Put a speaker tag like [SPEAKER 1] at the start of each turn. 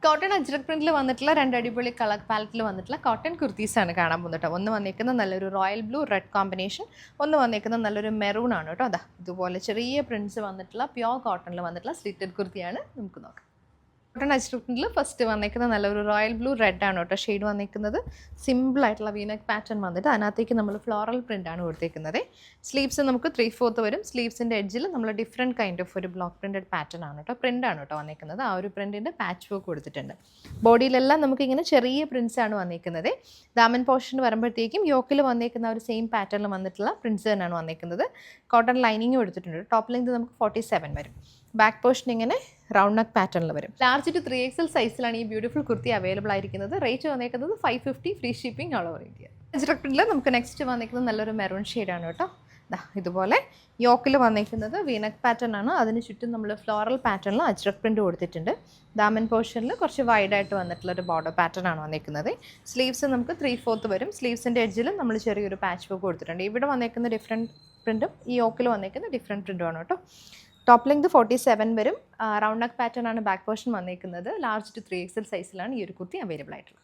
[SPEAKER 1] Cotton ajrak പ്രിന്റിൽ വന്നിട്ടുള്ള രണ്ട് അടിപൊളി കളർ പാലറ്റിൽ വന്നിട്ടുള്ള കോട്ടൺ കുർത്തീസാണ് കാണാൻ പോകുന്നത് കേട്ടോ. ഒന്ന് വന്നേക്കുന്ന നല്ലൊരു റോയൽ ബ്ലൂ റെഡ് കോമ്പിനേഷൻ, ഒന്ന് വന്നേക്കുന്ന നല്ലൊരു മെറൂൺ ആണ് കേട്ടോ. അതാ ഇതുപോലെ ചെറിയ പ്രിന്റ്സ് വന്നിട്ടുള്ള പ്യോർ കോട്ടണിൽ വന്നിട്ടുള്ള സ്ലിറ്റഡ് കുർത്തിയാണ്. നമുക്ക് നോക്കാം. കോട്ടൺ അജ്രക് പ്രിന്റിൽ ഫസ്റ്റ് വന്നേക്കുന്നത് നല്ലൊരു റോയൽ ബ്ലൂ റെഡ് ആണ് കേട്ടോ. ഷെയ്ഡ് വന്നേക്കുന്നത് സിമ്പിളായിട്ടുള്ള വീനക്ക് പാറ്റേൺ വന്നിട്ട് അതിനകത്തേക്ക് നമ്മൾ ഫ്ലോറൽ പ്രിൻ്റ് ആണ് കൊടുത്തേക്കുന്നത്. സ്ലീവ്സ് നമുക്ക് 3/4 വരും. സ്ലീവ്സിൻ്റെ എഡ്ജിൽ നമ്മൾ ഡിഫറെൻറ്റ് കൈൻഡ് ഓഫ് ഒരു ബ്ലോക്ക് പ്രിൻറ്റഡ് പാറ്റേൺ ആണ് കേട്ടോ. പ്രിൻ്റ് ആണ് കേട്ടോ വന്നേക്കുന്നത്. ആ ഒരു പ്രിൻറ്റിൻ്റെ പാച്ച് വർക്ക് കൊടുത്തിട്ടുണ്ട്. ബോഡിയിലെല്ലാം നമുക്കിങ്ങനെ ചെറിയ പ്രിൻറ്റ്സ് ആണ് വന്നേക്കുന്നത്. ദാമൻ പോർഷൻ വരുമ്പോഴത്തേക്കും യോക്കിൽ വന്നേക്കുന്ന ഒരു സെയിം പാറ്റേണിൽ വന്നിട്ടുള്ള പ്രിൻറ്റ്സ് തന്നെയാണ് വന്നേക്കുന്നത്. കോട്ടൺ ലൈനിങ്ങും എടുത്തിട്ടുണ്ട്. ടോപ്പ് ലെങ്ത് നമുക്ക് 47 വരും. ബാക്ക് പോർഷൻ ഇങ്ങനെ റൗണ്ട് നെക്ക് പാറ്റേണിൽ വരും. ലാർജ് ടു 3XL സൈസിലാണ് ഈ ബ്യൂട്ടിഫുൾ കുർത്തി അവൈലബിൾ ആയിരിക്കുന്നത്. റേറ്റ് വന്നേക്കുന്നത് 550, free shipping all over India. Ajrak പ്രിന്റിൽ നമുക്ക് നെക്സ്റ്റ് വന്നേക്കുന്നത് നല്ലൊരു മെറൂൺ ഷെയ്ഡാണ് കേട്ടോ. ഇതുപോലെ യോക്കിൽ വന്നേക്കുന്നത് വീനക്ക് പാറ്റേൺ ആണ്. അതിന് ചുറ്റും നമ്മൾ ഫ്ലോറൽ പാറ്റേണിൽ അജ്രക് പ്രിന്റ് കൊടുത്തിട്ടുണ്ട്. ദാമൻ പോർഷനിൽ കുറച്ച് വൈഡായിട്ട് വന്നിട്ടുള്ളൊരു ബോർഡർ പാറ്റേൺ ആണ് വന്നേക്കുന്നത്. സ്ലീവ്സ് നമുക്ക് 3/4 വരും. സ്ലീവ്സിൻ്റെ എഡ്ജിൽ നമ്മൾ ചെറിയൊരു പാച്ച് വർക്ക് കൊടുത്തിട്ടുണ്ട്. ഇവിടെ വന്നേക്കുന്ന ഡിഫറെൻറ്റ് പ്രിൻറ്റും ഈ യോക്കിൽ വന്നേക്കുന്ന ഡിഫറെൻറ്റ് പ്രിൻറ്റും ആണ് കേട്ടോ. ടോപ്പ് ലെങ്ത് 47 വരും. റൗണ്ട് നെക്ക് പാറ്റേൺ ആണ് ബാക്ക് പോർഷൻ വന്നേക്കുന്നത്. ലാർജ് ടു 3XL സൈസിലാണ് ഈ ഒരു കുർത്തി അവൈലബിൾ ആയിട്ടുള്ളത്.